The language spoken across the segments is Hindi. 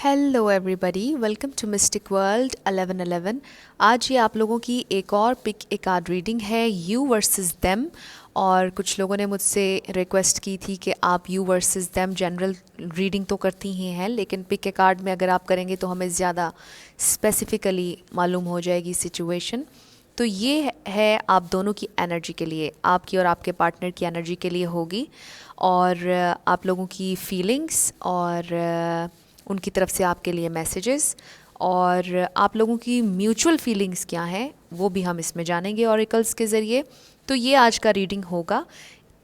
Hello everybody, welcome to mystic world 1111। आज ये आप लोगों की एक और पिक ए कार्ड रीडिंग है, यू वर्सेस देम। और कुछ लोगों ने मुझसे रिक्वेस्ट की थी कि आप you versus them general reading तो करती ही हैं, लेकिन पिक ए कार्ड में अगर आप करेंगे तो हमें ज़्यादा स्पेसिफिकली मालूम हो जाएगी सिचुएशन। तो ये है आप दोनों की एनर्जी के लिए, आपकी और आपके पार्टनर की एनर्जी के लिए होगी, और आप लोगों की फीलिंग्स और उनकी तरफ से आपके लिए मैसेजेस और आप लोगों की म्यूचुअल फीलिंग्स क्या हैं वो भी हम इसमें जानेंगे ऑरिकल्स के ज़रिए। तो ये आज का रीडिंग होगा।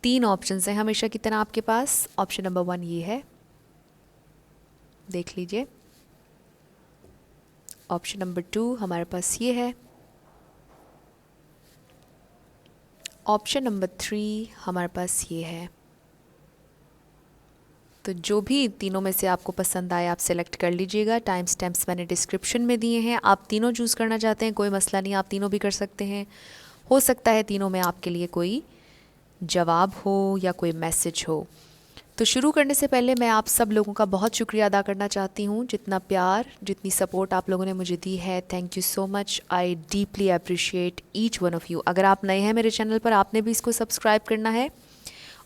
3 ऑप्शंस हैं हमेशा की तरह आपके पास। ऑप्शन नंबर 1 ये है, देख लीजिए। ऑप्शन नंबर 2 हमारे पास ये है। ऑप्शन नंबर 3 हमारे पास ये है। तो जो भी तीनों में से आपको पसंद आए आप सेलेक्ट कर लीजिएगा। टाइम स्टैम्प्स मैंने डिस्क्रिप्शन में दिए हैं। आप तीनों चूज़ करना चाहते हैं कोई मसला नहीं, आप तीनों भी कर सकते हैं। हो सकता है तीनों में आपके लिए कोई जवाब हो या कोई मैसेज हो। तो शुरू करने से पहले मैं आप सब लोगों का बहुत शुक्रिया अदा करना चाहती हूँ। जितना प्यार, जितनी सपोर्ट आप लोगों ने मुझे दी है, thank you so much. I deeply appreciate each one of you. अगर आप नए हैं मेरे चैनल पर, आपने भी इसको सब्सक्राइब करना है,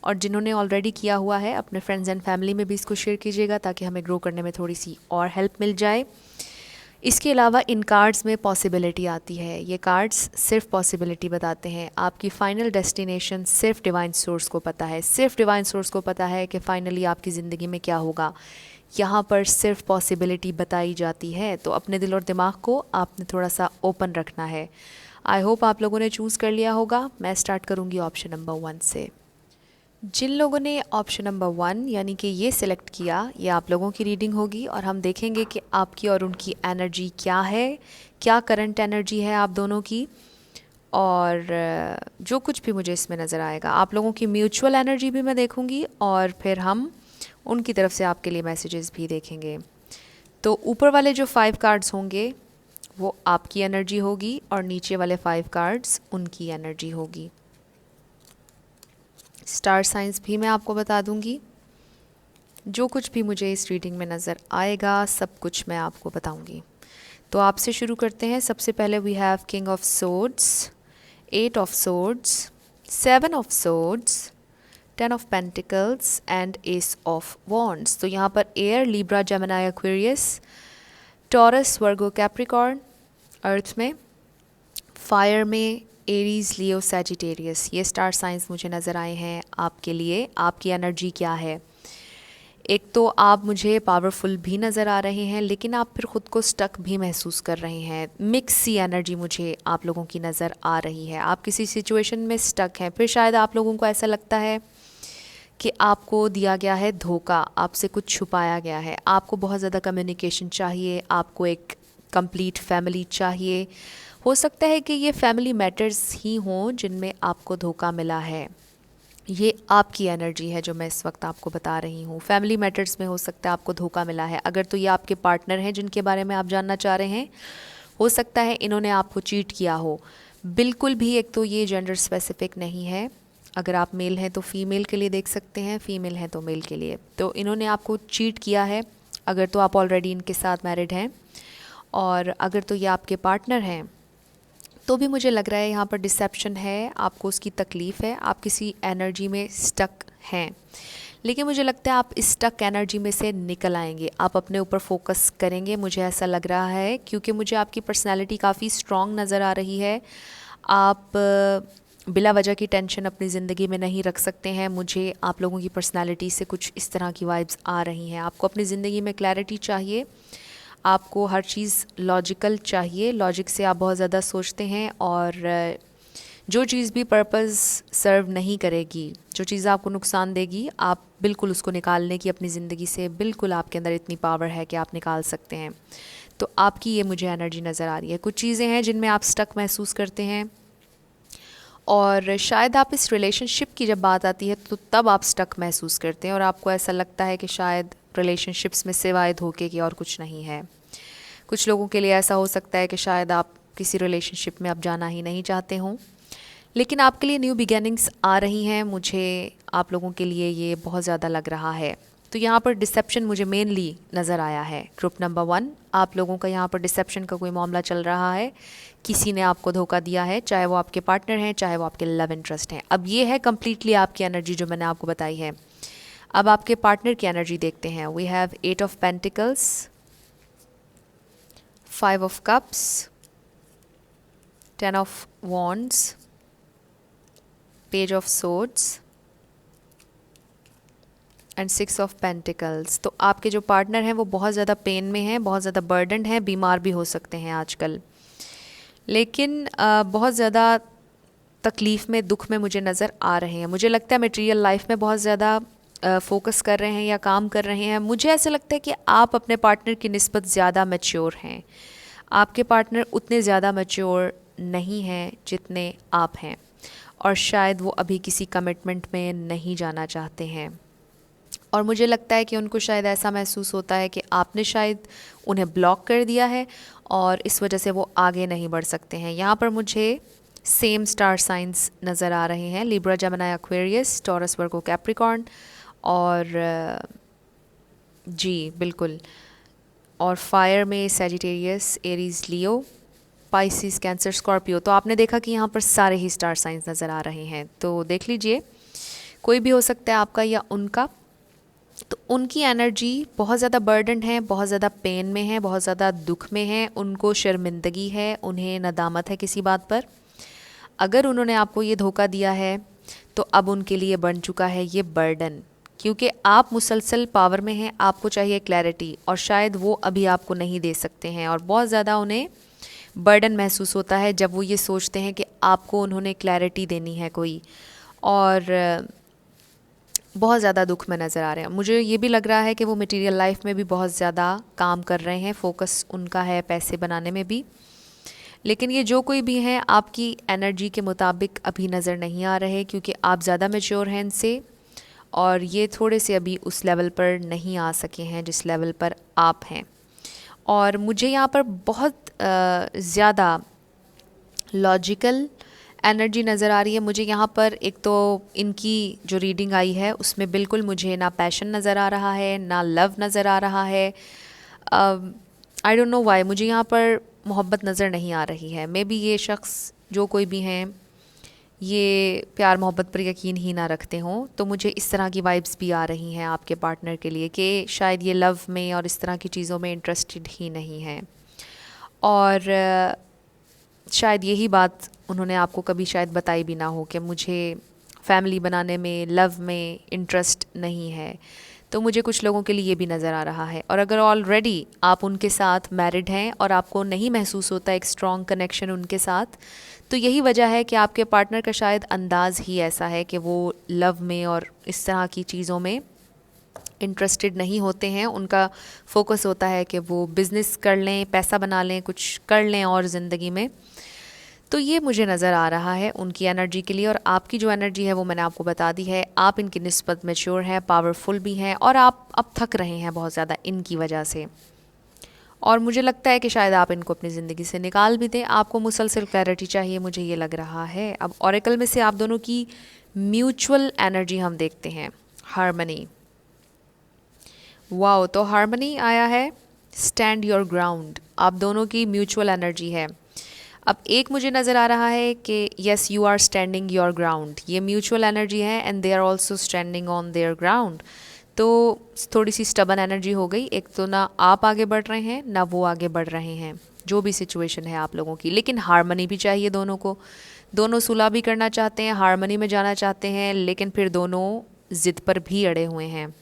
और जिन्होंने ऑलरेडी किया हुआ है अपने फ्रेंड्स एंड फैमिली में भी इसको शेयर कीजिएगा ताकि हमें ग्रो करने में थोड़ी सी और हेल्प मिल जाए। इसके अलावा इन कार्ड्स में पॉसिबिलिटी आती है। ये कार्ड्स सिर्फ पॉसिबिलिटी बताते हैं। आपकी फ़ाइनल डेस्टिनेशन सिर्फ डिवाइन सोर्स को पता है। सिर्फ डिवाइन सोर्स को पता है कि फ़ाइनली आपकी ज़िंदगी में क्या होगा। यहाँ पर सिर्फ पॉसिबिलिटी बताई जाती है, तो अपने दिल और दिमाग को आपने थोड़ा सा ओपन रखना है। आई होप आप लोगों ने चूज़ कर लिया होगा। मैं स्टार्ट करूँगी ऑप्शन नंबर 1 से। जिन लोगों ने ऑप्शन नंबर 1 यानी कि ये सिलेक्ट किया, ये आप लोगों की रीडिंग होगी और हम देखेंगे कि आपकी और उनकी एनर्जी क्या है, क्या करंट एनर्जी है आप दोनों की, और जो कुछ भी मुझे इसमें नज़र आएगा। आप लोगों की म्यूचुअल एनर्जी भी मैं देखूंगी और फिर हम उनकी तरफ से आपके लिए मैसेजेस भी देखेंगे। तो ऊपर वाले जो 5 कार्ड्स होंगे वो आपकी एनर्जी होगी और नीचे वाले 5 कार्ड्स उनकी एनर्जी होगी। स्टार साइंस भी मैं आपको बता दूंगी। जो कुछ भी मुझे इस रीडिंग में नज़र आएगा सब कुछ मैं आपको बताऊंगी। तो आपसे शुरू करते हैं। सबसे पहले we have king of swords, 8 of swords, 7 of swords, 10 of pentacles and ace of wands. तो यहाँ पर air, Libra, Gemini, Aquarius, Taurus, Virgo, Capricorn earth में, फायर में एरीज, लियो, सैजिटेरियस। ये स्टार साइंस मुझे नज़र आए हैं आपके लिए। आपकी एनर्जी क्या है? एक तो आप मुझे पावरफुल भी नज़र आ रहे हैं, लेकिन आप फिर ख़ुद को स्टक भी महसूस कर रहे हैं। मिक्स सी एनर्जी मुझे आप लोगों की नज़र आ रही है। आप किसी सिचुएशन में स्टक हैं। फिर शायद आप लोगों को ऐसा लगता है कि आपको दिया गया है धोखा, आपसे कुछ छुपाया गया है। आपको बहुत ज़्यादा कम्युनिकेशन चाहिए, आपको एक कंप्लीट फैमिली चाहिए। हो सकता है कि ये फैमिली मैटर्स ही हों जिनमें आपको धोखा मिला है। ये आपकी एनर्जी है जो मैं इस वक्त आपको बता रही हूँ। फैमिली मैटर्स में हो सकता है आपको धोखा मिला है। अगर तो ये आपके पार्टनर हैं जिनके बारे में आप जानना चाह रहे हैं, हो सकता है इन्होंने आपको चीट किया हो। बिल्कुल भी एक तो ये जेंडर स्पेसिफिक नहीं है। अगर आप मेल हैं तो फीमेल के लिए देख सकते हैं, फीमेल हैं तो मेल के लिए। तो इन्होंने आपको चीट किया है। अगर तो आप ऑलरेडी इनके साथ मैरिड हैं, और अगर तो ये आपके पार्टनर हैं तो भी मुझे लग रहा है यहाँ पर डिसेप्शन है, आपको उसकी तकलीफ़ है, आप किसी एनर्जी में स्टक हैं। लेकिन मुझे लगता है आप इस स्टक एनर्जी में से निकल आएंगे, आप अपने ऊपर फोकस करेंगे, मुझे ऐसा लग रहा है, क्योंकि मुझे आपकी पर्सनैलिटी काफ़ी स्ट्रॉन्ग नज़र आ रही है। आप बिला वजह की टेंशन अपनी ज़िंदगी में नहीं रख सकते हैं। मुझे आप लोगों की पर्सनैलिटी से कुछ इस तरह की वाइब्स आ रही हैं। आपको अपनी ज़िंदगी में क्लैरिटी चाहिए, आपको हर चीज़ लॉजिकल चाहिए। लॉजिक से आप बहुत ज़्यादा सोचते हैं, और जो चीज़ भी पर्पस सर्व नहीं करेगी, जो चीज़ आपको नुकसान देगी, आप बिल्कुल उसको निकालने की अपनी ज़िंदगी से बिल्कुल आपके अंदर इतनी पावर है कि आप निकाल सकते हैं। तो आपकी ये मुझे एनर्जी नज़र आ रही है। कुछ चीज़ें हैं जिनमें आप स्टक महसूस करते हैं, और शायद आप इस रिलेशनशिप की जब बात आती है तो तब आप स्टक महसूस करते हैं, और आपको ऐसा लगता है कि शायद रिलेशनशिप्स में सिवाय धोखे के और कुछ नहीं है। कुछ लोगों के लिए ऐसा हो सकता है कि शायद आप किसी रिलेशनशिप में अब जाना ही नहीं चाहते हों, लेकिन आपके लिए न्यू बिगिनिंग्स आ रही हैं। मुझे आप लोगों के लिए ये बहुत ज़्यादा लग रहा है। तो यहाँ पर डिसेप्शन मुझे मेनली नज़र आया है। ग्रुप नंबर 1, आप लोगों का यहाँ पर डिसेप्शन का कोई मामला चल रहा है, किसी ने आपको धोखा दिया है, चाहे वो आपके पार्टनर हैं, चाहे वो आपके लव इंटरेस्ट हैं। अब ये है कम्प्लीटली आपकी एनर्जी जो मैंने आपको बताई है। अब आपके पार्टनर की एनर्जी देखते हैं। We have 8 of pentacles, 5 of cups, 10 of wands, page of swords and 6 of pentacles. तो आपके जो पार्टनर हैं वो बहुत ज़्यादा पेन में हैं, बहुत ज़्यादा बर्डन है, बीमार भी हो सकते हैं आजकल, लेकिन बहुत ज़्यादा तकलीफ़ में, दुख में मुझे नज़र आ रहे हैं। मुझे लगता है मटेरियल लाइफ में बहुत ज़्यादा फोकस कर रहे हैं या काम कर रहे हैं। मुझे ऐसा लगता है कि आप अपने पार्टनर की निस्बत ज़्यादा मैच्योर हैं। आपके पार्टनर उतने ज़्यादा मैच्योर नहीं हैं जितने आप हैं, और शायद वो अभी किसी कमिटमेंट में नहीं जाना चाहते हैं। और मुझे लगता है कि उनको शायद ऐसा महसूस होता है कि आपने शायद उन्हें ब्लॉक कर दिया है और इस वजह से वो आगे नहीं बढ़ सकते हैं। यहाँ पर मुझे सेम स्टार साइंस नज़र आ रहे हैं, Libra, Gemini, Aquarius, Taurus, Virgo, Capricorn, और जी बिल्कुल, और फायर में सैजिटेरियस, एरीज, लियो, पाइसिस, कैंसर, स्कॉर्पियो। तो आपने देखा कि यहाँ पर सारे ही स्टार साइंस नज़र आ रहे हैं। तो देख लीजिए, कोई भी हो सकता है, आपका या उनका। तो उनकी एनर्जी बहुत ज़्यादा बर्डन है, बहुत ज़्यादा पेन में है, बहुत ज़्यादा दुख में है, उनको शर्मिंदगी है, उन्हें नदामत है किसी बात पर। अगर उन्होंने आपको ये धोखा दिया है तो अब उनके लिए बन चुका है ये बर्डन, क्योंकि आप मुसलसल पावर में हैं, आपको चाहिए क्लैरिटी, और शायद वो अभी आपको नहीं दे सकते हैं। और बहुत ज़्यादा उन्हें बर्डन महसूस होता है जब वो ये सोचते हैं कि आपको उन्होंने क्लैरिटी देनी है कोई, और बहुत ज़्यादा दुख में नज़र आ रहे हैं। मुझे ये भी लग रहा है कि वो मटेरियल लाइफ में भी बहुत ज़्यादा काम कर रहे हैं, फोकस उनका है पैसे बनाने में भी। लेकिन ये जो कोई भी हैं, आपकी एनर्जी के मुताबिक अभी नज़र नहीं आ रहे, क्योंकि आप ज़्यादा मैच्योर हैं इनसे, और ये थोड़े से अभी उस लेवल पर नहीं आ सके हैं जिस लेवल पर आप हैं। और मुझे यहाँ पर बहुत ज़्यादा लॉजिकल एनर्जी नज़र आ रही है। मुझे यहाँ पर एक तो इनकी जो रीडिंग आई है उसमें बिल्कुल मुझे ना पैशन नज़र आ रहा है, ना लव नज़र आ रहा है। आई डोंट नो वाई मुझे यहाँ पर मोहब्बत नज़र नहीं आ रही है। मे बी ये शख्स जो कोई भी हैं ये प्यार मोहब्बत पर यकीन ही ना रखते हों। तो मुझे इस तरह की वाइब्स भी आ रही हैं आपके पार्टनर के लिए कि शायद ये लव में और इस तरह की चीज़ों में इंटरेस्टेड ही नहीं हैं, और शायद यही बात उन्होंने आपको कभी शायद बताई भी ना हो कि मुझे फैमिली बनाने में, लव में इंटरेस्ट नहीं है। तो मुझे कुछ लोगों के लिए ये भी नज़र आ रहा है। और अगर ऑलरेडी आप उनके साथ मैरिड हैं और आपको नहीं महसूस होता एक स्ट्रॉन्ग कनेक्शन उनके साथ, तो यही वजह है कि आपके पार्टनर का शायद अंदाज़ ही ऐसा है कि वो लव में और इस तरह की चीज़ों में इंटरेस्टेड नहीं होते हैं। उनका फोकस होता है कि वो बिज़नेस कर लें, पैसा बना लें, कुछ कर लें और ज़िंदगी में। तो ये मुझे नज़र आ रहा है उनकी एनर्जी के लिए। और आपकी जो एनर्जी है वो मैंने आपको बता दी है। आप इनकी निस्बत मैच्योर हैं, पावरफुल भी हैं, और आप अब थक रहे हैं बहुत ज़्यादा इनकी वजह से। और मुझे लगता है कि शायद आप इनको अपनी ज़िंदगी से निकाल भी दें। आपको मुसलसल क्लैरिटी चाहिए, मुझे ये लग रहा है। अब ऑरेकल में से आप दोनों की म्यूचुअल एनर्जी हम देखते हैं। हार्मनी, वाओ, तो हार्मनी आया है, स्टैंड योर ग्राउंड। आप दोनों की म्यूचुअल एनर्जी है। अब एक मुझे नज़र आ रहा है कि yes you are standing your ground, ये म्यूचुअल एनर्जी है, and they are also standing on their ground. तो थोड़ी सी स्टबन एनर्जी हो गई। एक तो ना आप आगे बढ़ रहे हैं ना वो आगे बढ़ रहे हैं, जो भी सिचुएशन है आप लोगों की। लेकिन हार्मनी भी चाहिए दोनों को, दोनों सुलह भी करना चाहते हैं, हार्मनी में जाना चाहते हैं, लेकिन फिर दोनों ज़िद पर भी अड़े हुए हैं।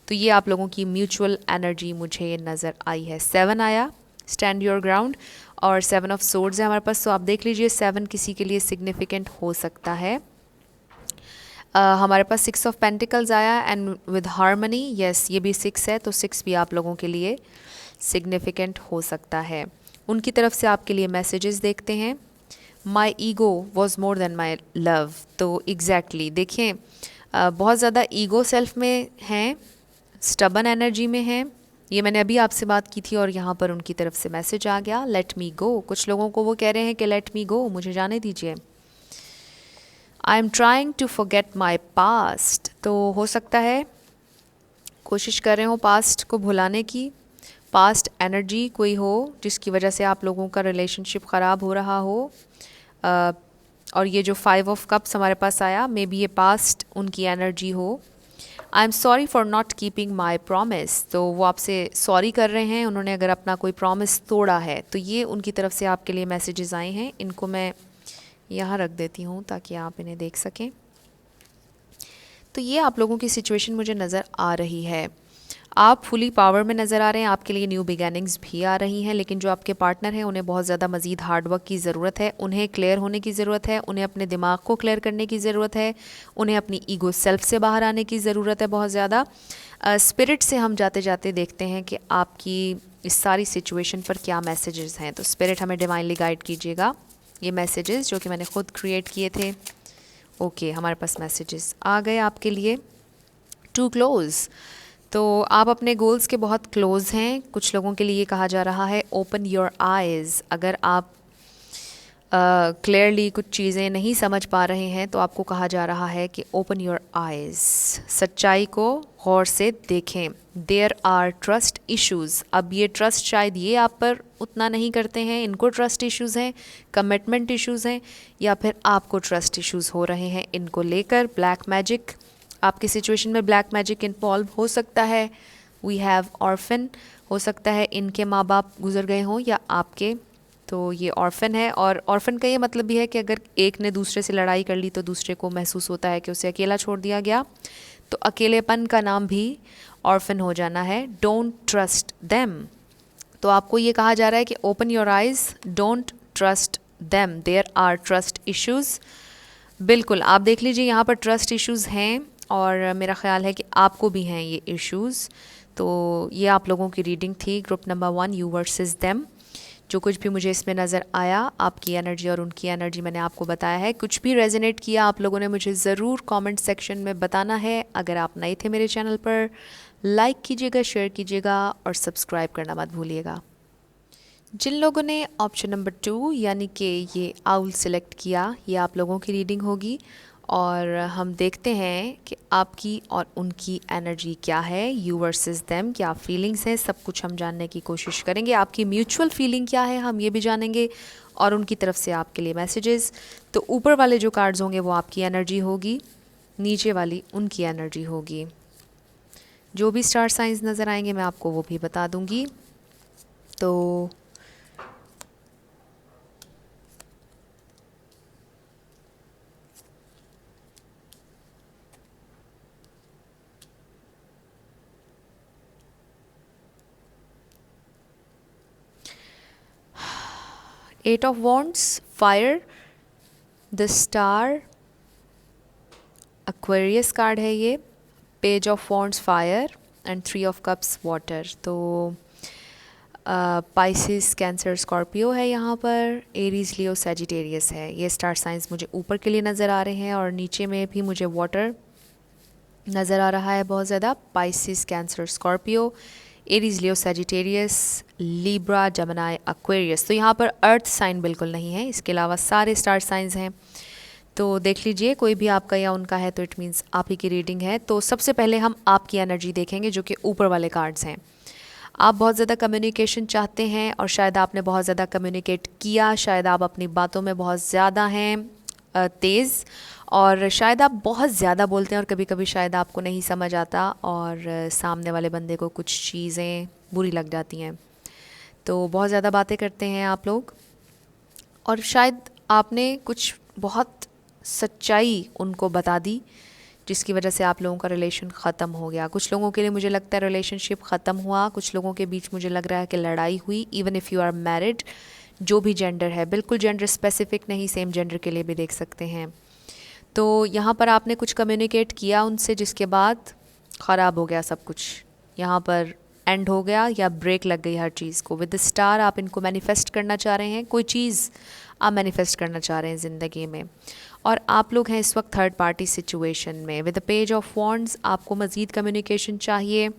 तो ये आप लोगों की म्यूचुअल एनर्जी मुझे नज़र आई है। 7 आया, स्टैंड योर ग्राउंड, और 7 ऑफ सोर्ड्स है हमारे पास। तो आप देख लीजिए 7 किसी के लिए सिग्निफिकेंट हो सकता है। हमारे पास 6 ऑफ पेंटिकल्स आया, एंड विद हार्मनी, यस ये भी 6 है, तो 6 भी आप लोगों के लिए सिग्निफिकेंट हो सकता है। उनकी तरफ से आपके लिए मैसेजेस देखते हैं। My ego was more than my love. तो एग्जैक्टली देखिए, बहुत ज़्यादा ईगो सेल्फ में हैं, स्टबन एनर्जी में हैं। ये मैंने अभी आपसे बात की थी और यहाँ पर उनकी तरफ से मैसेज आ गया, लेट मी गो। कुछ लोगों को वो कह रहे हैं कि लेट मी गो, मुझे जाने दीजिए। I am trying to forget my past. तो हो सकता है कोशिश कर रहे हो पास्ट को भुलाने की, पास्ट एनर्जी कोई हो जिसकी वजह से आप लोगों का रिलेशनशिप ख़राब हो रहा हो। और ये जो 5 ऑफ कप्स हमारे पास आया, मे बी ये पास्ट उनकी एनर्जी हो। I am sorry for not keeping my promise, तो वो आपसे सॉरी कर रहे हैं। उन्होंने अगर अपना कोई प्रॉमिस तोड़ा है तो ये उनकी तरफ से आपके लिए मैसेजेस आए हैं। इनको मैं यहाँ रख देती हूँ ताकि आप इन्हें देख सकें। तो ये आप लोगों की सिचुएशन मुझे नज़र आ रही है। आप फुली पावर में नज़र आ रहे हैं, आपके लिए न्यू बिगैनिंग्स भी आ रही हैं, लेकिन जो आपके पार्टनर हैं उन्हें बहुत ज़्यादा मज़ीद हार्डवर्क की ज़रूरत है। उन्हें क्लियर होने की ज़रूरत है, उन्हें अपने दिमाग को क्लियर करने की ज़रूरत है, उन्हें अपनी ईगो सेल्फ से बाहर आने की ज़रूरत है बहुत ज़्यादा। स्पिरिट से हम जाते जाते देखते हैं कि आपकी इस सारी सिचुएशन पर क्या मैसेजेस हैं। तो स्पिरिट हमें डिवाइनली गाइड कीजिएगा। ये मैसेजेस जो कि मैंने ख़ुद क्रिएट किए थे। ओके, हमारे पास मैसेजेस आ गए आपके लिए। टू क्लोज़, तो आप अपने गोल्स के बहुत क्लोज़ हैं। कुछ लोगों के लिए ये कहा जा रहा है ओपन योर आइज़। अगर आप क्लियरली कुछ चीज़ें नहीं समझ पा रहे हैं तो आपको कहा जा रहा है कि ओपन योर आइज़, सच्चाई को गौर से देखें। देयर आर ट्रस्ट इश्यूज़, अब ये ट्रस्ट शायद ये आप पर उतना नहीं करते हैं, इनको ट्रस्ट इश्यूज़ हैं, कमिटमेंट इश्यूज़ हैं, या फिर आपको ट्रस्ट इश्यूज़ हो रहे हैं इनको लेकर। ब्लैक मैजिक, आपकी सिचुएशन में ब्लैक मैजिक इन्वॉल्व हो सकता है। वी हैव ऑर्फन, हो सकता है इनके माँ बाप गुजर गए हों या आपके, तो ये ऑर्फन है। और ऑर्फन का ये मतलब भी है कि अगर एक ने दूसरे से लड़ाई कर ली तो दूसरे को महसूस होता है कि उसे अकेला छोड़ दिया गया, तो अकेलेपन का नाम भी ऑर्फन हो जाना है। डोंट ट्रस्ट देम, तो आपको ये कहा जा रहा है कि open your eyes, don't trust them, there are trust issues. बिल्कुल, आप देख लीजिए यहाँ पर ट्रस्ट इश्यूज़ हैं और मेरा ख़्याल है कि आपको भी हैं ये इश्यूज़। तो ये आप लोगों की रीडिंग थी, group number 1, you versus them. जो कुछ भी मुझे इसमें नज़र आया, आपकी एनर्जी और उनकी एनर्जी मैंने आपको बताया है। कुछ भी रेजोनेट किया आप लोगों ने मुझे ज़रूर कमेंट सेक्शन में बताना है। अगर आप नए थे मेरे चैनल पर, लाइक कीजिएगा, शेयर कीजिएगा और सब्सक्राइब करना मत भूलिएगा। जिन लोगों ने ऑप्शन नंबर 2 यानी कि ये आउल सेलेक्ट किया, ये आप लोगों की रीडिंग होगी और हम देखते हैं कि आपकी और उनकी एनर्जी क्या है। यू वर्सेस देम, क्या फीलिंग्स हैं, सब कुछ हम जानने की कोशिश करेंगे। आपकी म्यूचुअल फीलिंग क्या है, हम ये भी जानेंगे, और उनकी तरफ से आपके लिए मैसेजेस। तो ऊपर वाले जो कार्ड्स होंगे वो आपकी एनर्जी होगी, नीचे वाली उनकी एनर्जी होगी। जो भी स्टार साइंस नज़र आएंगे मैं आपको वो भी बता दूँगी। तो eight of wands, fire, the star, Aquarius card है ये, page of wands fire and 3 of cups water. तो पाइसिस, कैंसर, स्कॉर्पियो है यहाँ पर, एरीज, लियो, सैजिटेरियस है। ये स्टार साइंस मुझे ऊपर के लिए नज़र आ रहे हैं और नीचे में भी मुझे वाटर नज़र आ रहा है बहुत ज़्यादा। Pisces, Cancer, Scorpio, Aries, Leo, Sagittarius, Libra, जमनाई, Aquarius. तो यहाँ पर अर्थ साइन बिल्कुल नहीं है, इसके अलावा सारे स्टार साइंस हैं। तो देख लीजिए, कोई भी आपका या उनका है तो इट मीन्स आप ही की रीडिंग है। तो सबसे पहले हम आपकी एनर्जी देखेंगे जो कि ऊपर वाले कार्ड्स हैं। आप बहुत ज़्यादा कम्युनिकेशन चाहते हैं और शायद आपने बहुत ज़्यादा कम्युनिकेट किया, शायद आप अपनी बातों में बहुत ज़्यादा हैं तेज़, और शायद आप बहुत ज़्यादा बोलते हैं और कभी कभी शायद आपको नहीं समझ आता और सामने वाले बंदे को कुछ चीज़ें बुरी लग जाती हैं। तो बहुत ज़्यादा बातें करते हैं आप लोग और शायद आपने कुछ बहुत सच्चाई उनको बता दी जिसकी वजह से आप लोगों का रिलेशन ख़त्म हो गया। कुछ लोगों के लिए मुझे लगता है रिलेशनशिप ख़त्म हुआ, कुछ लोगों के बीच मुझे लग रहा है कि लड़ाई हुई। Even if you are married, जो भी जेंडर है, बिल्कुल जेंडर स्पेसिफिक नहीं, सेम जेंडर के लिए भी देख सकते हैं। तो यहाँ पर आपने कुछ कम्युनिकेट किया उनसे जिसके बाद ख़राब हो गया सब कुछ, यहाँ पर एंड हो गया या ब्रेक लग गई हर चीज़ को। विद द स्टार आप इनको मैनिफेस्ट करना चाह रहे हैं, कोई चीज़ आप मैनिफेस्ट करना चाह रहे हैं ज़िंदगी में, और आप लोग हैं इस वक्त थर्ड पार्टी सिचुएशन में। With the page of wands आपको मज़ीद कम्युनिकेशन चाहिए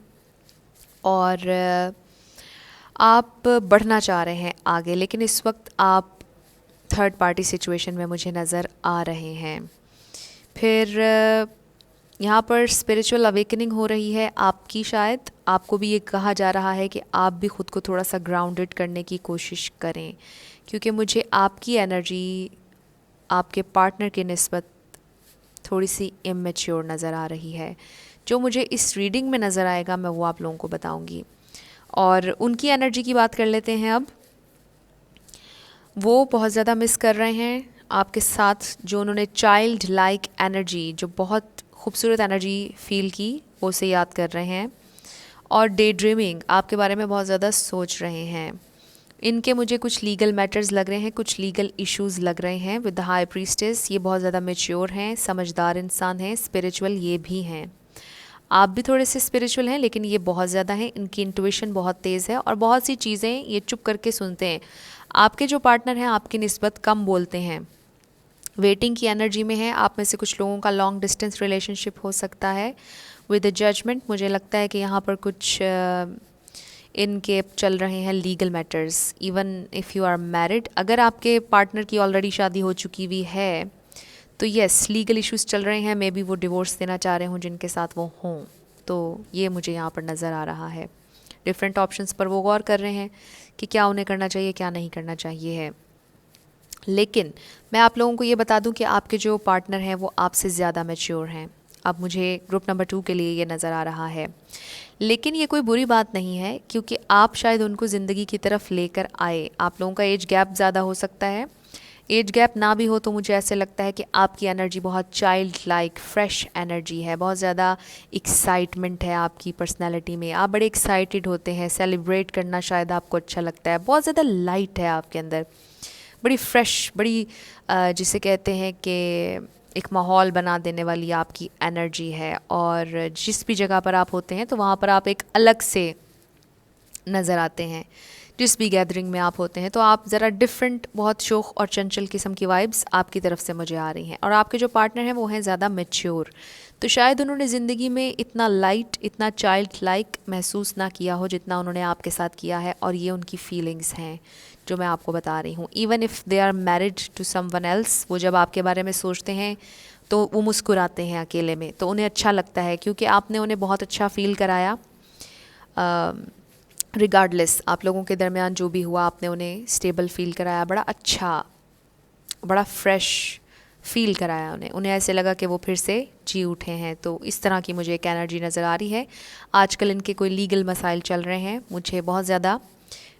और आप बढ़ना चाह रहे हैं आगे, लेकिन इस वक्त आप थर्ड पार्टी सिचुएशन में मुझे नज़र आ रहे हैं। फिर यहाँ पर स्पिरिचुअल अवेकनिंग हो रही है आपकी, शायद आपको भी ये कहा जा रहा है कि आप भी खुद को थोड़ा सा ग्राउंडेड करने की कोशिश करें, क्योंकि मुझे आपकी एनर्जी आपके पार्टनर की निस्बत थोड़ी सी इमेच्योर नज़र आ रही है। जो मुझे इस रीडिंग में नज़र आएगा मैं वो आप लोगों को बताऊंगी। और उनकी एनर्जी की बात कर लेते हैं अब। वो बहुत ज़्यादा मिस कर रहे हैं आपके साथ जो उन्होंने चाइल्ड लाइक एनर्जी, जो बहुत खूबसूरत एनर्जी फील की, वो उसे याद कर रहे हैं। और डे ड्रीमिंग, आपके बारे में बहुत ज़्यादा सोच रहे हैं। इनके मुझे कुछ लीगल मैटर्स लग रहे हैं, कुछ लीगल इश्यूज़ लग रहे हैं विद द हाई प्रीस्टेस। ये बहुत ज़्यादा मेच्योर हैं, समझदार इंसान हैं, स्पिरिचुअल ये भी हैं। आप भी थोड़े से स्पिरिचुअल हैं, लेकिन ये बहुत ज़्यादा हैं। इनकी इंट्यूशन बहुत तेज़ है और बहुत सी चीज़ें ये चुप करके सुनते हैं। आपके जो पार्टनर हैं आपकी निस्बत कम बोलते हैं, वेटिंग की एनर्जी में है। आप में से कुछ लोगों का लॉन्ग डिस्टेंस रिलेशनशिप हो सकता है विद द जजमेंट। मुझे लगता है कि यहाँ पर कुछ इनके चल रहे हैं legal matters. Even if you are married, अगर आपके पार्टनर की ऑलरेडी शादी हो चुकी हुई है तो येस, लीगल इश्यूज़ चल रहे हैं। मे बी वो डिवोर्स देना चाह रहे हों जिनके साथ वो हों, तो ये मुझे यहाँ पर नज़र आ रहा है। डिफरेंट ऑप्शंस पर वो गौर कर रहे हैं कि क्या उन्हें करना चाहिए, क्या नहीं करना चाहिए है। लेकिन मैं आप लोगों को ये बता दूं कि आपके जो पार्टनर हैं वो आपसे ज़्यादा मैच्योर हैं। अब मुझे ग्रुप नंबर 2 के लिए ये नज़र आ रहा है। लेकिन ये कोई बुरी बात नहीं है, क्योंकि आप शायद उनको ज़िंदगी की तरफ लेकर आए। आप लोगों का एज गैप ज़्यादा हो सकता है। एज गैप ना भी हो तो मुझे ऐसे लगता है कि आपकी एनर्जी बहुत चाइल्ड लाइक फ्रेश एनर्जी है। बहुत ज़्यादा एक्साइटमेंट है आपकी पर्सनैलिटी में। आप बड़े एक्साइटेड होते हैं, सेलिब्रेट करना शायद आपको अच्छा लगता है। बहुत ज़्यादा लाइट है आपके अंदर, बड़ी फ्रेश, बड़ी जिसे कहते हैं कि एक माहौल बना देने वाली आपकी एनर्जी है। और जिस भी जगह पर आप होते हैं तो वहाँ पर आप एक अलग से नज़र आते हैं। जिस भी गैदरिंग में आप होते हैं तो आप ज़रा डिफरेंट, बहुत शोख और चंचल किस्म की वाइब्स आपकी तरफ से मुझे आ रही हैं। और आपके जो पार्टनर हैं वो हैं ज़्यादा मैच्योर, तो शायद उन्होंने ज़िंदगी में इतना लाइट, इतना चाइल्ड लाइक महसूस ना किया हो जितना उन्होंने आपके साथ किया है। और ये उनकी फीलिंग्स हैं जो मैं आपको बता रही हूँ। Even if they are married to someone else, वो जब आपके बारे में सोचते हैं तो वो मुस्कुराते हैं अकेले में, तो उन्हें अच्छा लगता है क्योंकि आपने उन्हें बहुत अच्छा फ़ील कराया। रिगार्डलेस आप लोगों के दरमियान जो भी हुआ, आपने उन्हें स्टेबल फ़ील कराया, बड़ा अच्छा, बड़ा फ्रेश फ़ील कराया उन्हें। उन्हें ऐसे लगा कि वो फिर से जी उठे हैं। तो इस तरह की मुझे एक एनर्जी नज़र आ रही है। आजकल इनके कोई लीगल मसाइल चल रहे हैं, मुझे बहुत ज़्यादा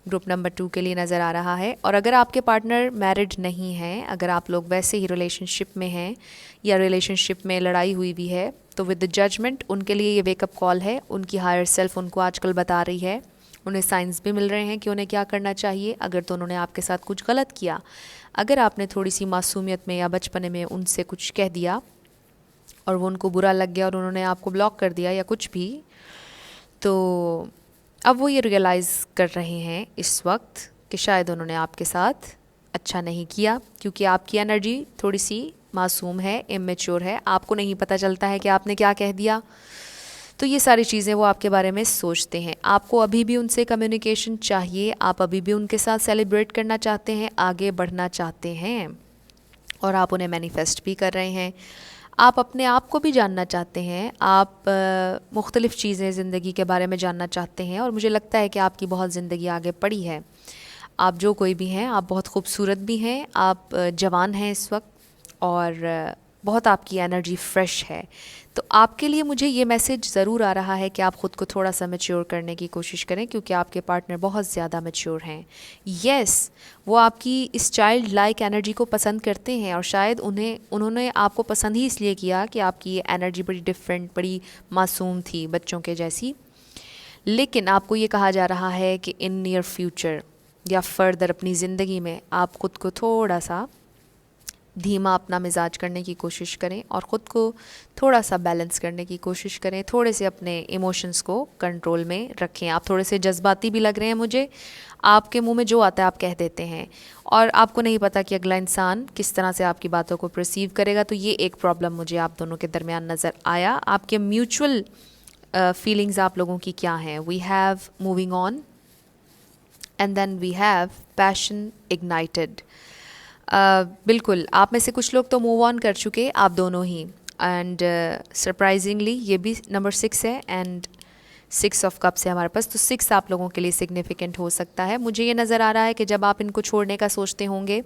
ग्रुप नंबर 2 के लिए नज़र आ रहा है। और अगर आपके पार्टनर मैरिड नहीं हैं, अगर आप लोग वैसे ही रिलेशनशिप में हैं या रिलेशनशिप में लड़ाई हुई भी है, तो विद द जजमेंट उनके लिए ये वेकअप कॉल है। उनकी हायर सेल्फ उनको आजकल बता रही है, उन्हें साइंस भी मिल रहे हैं कि उन्हें क्या करना चाहिए अगर तो उन्होंने आपके साथ कुछ गलत किया। अगर आपने थोड़ी सी मासूमियत में या बचपने में उनसे कुछ कह दिया और वो उनको बुरा लग गया और उन्होंने आपको ब्लॉक कर दिया या कुछ भी, तो अब वो ये रियलाइज़ कर रहे हैं इस वक्त कि शायद उन्होंने आपके साथ अच्छा नहीं किया, क्योंकि आपकी एनर्जी थोड़ी सी मासूम है, इमेच्योर है। आपको नहीं पता चलता है कि आपने क्या कह दिया। तो ये सारी चीज़ें वो आपके बारे में सोचते हैं। आपको अभी भी उनसे कम्युनिकेशन चाहिए, आप अभी भी उनके साथ सेलिब्रेट करना चाहते हैं, आगे बढ़ना चाहते हैं, और आप उन्हें मैनिफेस्ट भी कर रहे हैं। आप अपने आप को भी जानना चाहते हैं, आप मुख्तलिफ़ चीज़ें ज़िंदगी के बारे में जानना चाहते हैं। और मुझे लगता है कि आपकी बहुत ज़िंदगी आगे पड़ी है। आप जो कोई भी हैं, आप बहुत खूबसूरत भी हैं, आप जवान हैं इस वक्त, और बहुत आपकी एनर्जी फ्रेश है। तो आपके लिए मुझे ये मैसेज ज़रूर आ रहा है कि आप ख़ुद को थोड़ा सा मैच्योर करने की कोशिश करें, क्योंकि आपके पार्टनर बहुत ज़्यादा मैच्योर हैं। यस, वो आपकी इस चाइल्ड लाइक एनर्जी को पसंद करते हैं, और शायद उन्होंने आपको पसंद ही इसलिए किया कि आपकी ये एनर्जी बड़ी डिफरेंट, बड़ी मासूम थी, बच्चों के जैसी। लेकिन आपको ये कहा जा रहा है कि इन नियर फ्यूचर या फर्दर अपनी ज़िंदगी में आप ख़ुद को थोड़ा सा धीमा अपना मिजाज करने की कोशिश करें और ख़ुद को थोड़ा सा बैलेंस करने की कोशिश करें। थोड़े से अपने इमोशंस को कंट्रोल में रखें। आप थोड़े से जज्बाती भी लग रहे हैं मुझे, आपके मुंह में जो आता है आप कह देते हैं, और आपको नहीं पता कि अगला इंसान किस तरह से आपकी बातों को परसीव करेगा। तो ये एक प्रॉब्लम मुझे आप दोनों के दरमियान नज़र आया। आपके म्यूचुअल फीलिंग्स आप लोगों की क्या हैं? We have moving on, and then we have passion ignited. बिल्कुल, आप में से कुछ लोग तो मूव ऑन कर चुके, आप दोनों ही। एंड सरप्राइजिंगली ये भी नंबर 6 है एंड 6 ऑफ कप्स है हमारे पास, तो 6 आप लोगों के लिए सिग्निफिकेंट हो सकता है। मुझे ये नज़र आ रहा है कि जब आप इनको छोड़ने का सोचते होंगे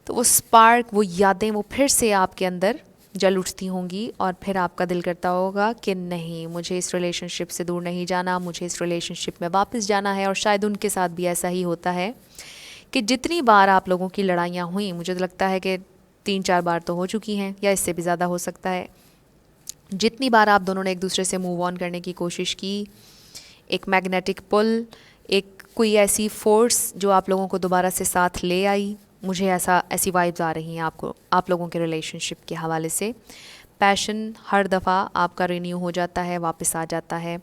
तो वो स्पार्क, वो यादें वो फिर से आपके अंदर जल उठती होंगी और फिर आपका दिल करता होगा कि नहीं, मुझे इस रिलेशनशिप से दूर नहीं जाना, मुझे इस रिलेशनशिप में वापस जाना है। और शायद उनके साथ भी ऐसा ही होता है कि जितनी बार आप लोगों की लड़ाइयाँ हुई, मुझे तो लगता है कि 3-4 बार तो हो चुकी हैं या इससे भी ज़्यादा हो सकता है, जितनी बार आप दोनों ने एक दूसरे से मूव ऑन करने की कोशिश की, एक मैग्नेटिक पुल, एक कोई ऐसी फोर्स जो आप लोगों को दोबारा से साथ ले आई, मुझे ऐसी वाइब्स आ रही हैं आपको, आप लोगों के रिलेशनशिप के हवाले से। पैशन हर दफ़ा आपका रिन्यू हो जाता है, वापस आ जाता है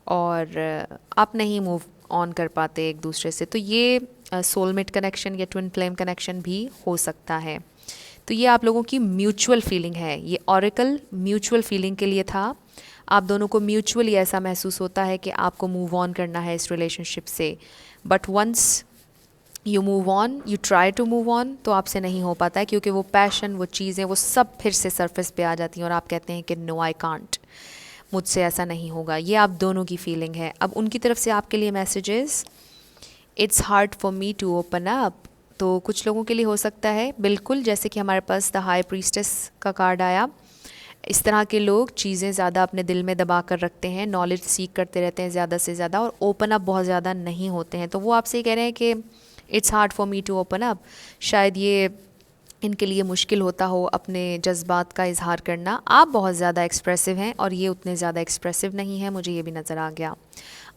और आप नहीं मूव ऑन कर पाते एक दूसरे से। तो ये सोलमेट कनेक्शन या ट्विन फ्लेम कनेक्शन भी हो सकता है। तो ये आप लोगों की म्यूचुअल फीलिंग है, ये ऑरेकल म्यूचुअल फीलिंग के लिए था। आप दोनों को म्यूचुअली ऐसा महसूस होता है कि आपको मूव ऑन करना है इस रिलेशनशिप से, but once you move on, you try to move on, तो आपसे नहीं हो पाता है क्योंकि वो पैशन, वो चीज़ें, वो सब फिर से सरफेस पे आ जाती हैं और आप कहते हैं कि नो आई कांट, मुझसे ऐसा नहीं होगा। ये आप दोनों की फीलिंग है। अब उनकी तरफ से आपके लिए messages, it's hard for me to open up. तो कुछ लोगों के लिए हो सकता है बिल्कुल जैसे कि हमारे पास द हाई प्रीस्टेस का कार्ड आया, इस तरह के लोग चीज़ें ज़्यादा अपने दिल में दबा कर रखते हैं, नॉलेज सीख करते रहते हैं ज़्यादा से ज़्यादा और ओपन अप बहुत ज़्यादा नहीं होते हैं। तो वो आपसे कह रहे हैं कि it's hard for me to open up. शायद ये इनके लिए मुश्किल होता हो अपने जज्बात का इजहार करना। आप बहुत ज़्यादा एक्सप्रेसिव हैं और ये उतने ज़्यादा एक्सप्रेसिव नहीं है, मुझे ये भी नज़र आ गया।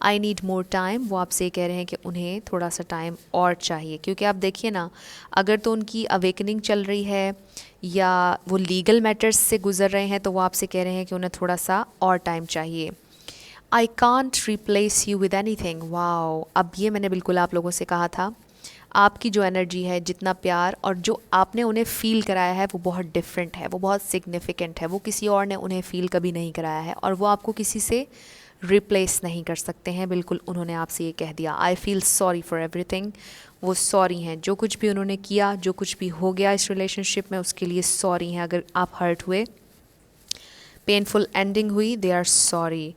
आई नीड मोर टाइम, वो आपसे कह रहे हैं कि उन्हें थोड़ा सा टाइम और चाहिए, क्योंकि आप देखिए ना, अगर तो उनकी अवेकनिंग चल रही है या वो लीगल मैटर्स से गुजर रहे हैं तो वो आपसे कह रहे हैं कि उन्हें थोड़ा सा और टाइम चाहिए। आई can't replace you with any thing. Wow, अब ये मैंने बिल्कुल आप लोगों से कहा था, आपकी जो एनर्जी है, जितना प्यार और जो आपने उन्हें फ़ील कराया है वो बहुत डिफरेंट है, वो बहुत सिग्निफिकेंट है, वो किसी और ने उन्हें फ़ील कभी नहीं कराया है और वो आपको किसी से रिप्लेस नहीं कर सकते हैं। बिल्कुल उन्होंने आपसे ये कह दिया, I feel sorry for everything. वो सॉरी हैं, जो कुछ भी उन्होंने किया, जो कुछ भी हो गया इस रिलेशनशिप में, उसके लिए सॉरी हैं। अगर आप हर्ट हुए, पेनफुल एंडिंग हुई, दे आर सॉरी।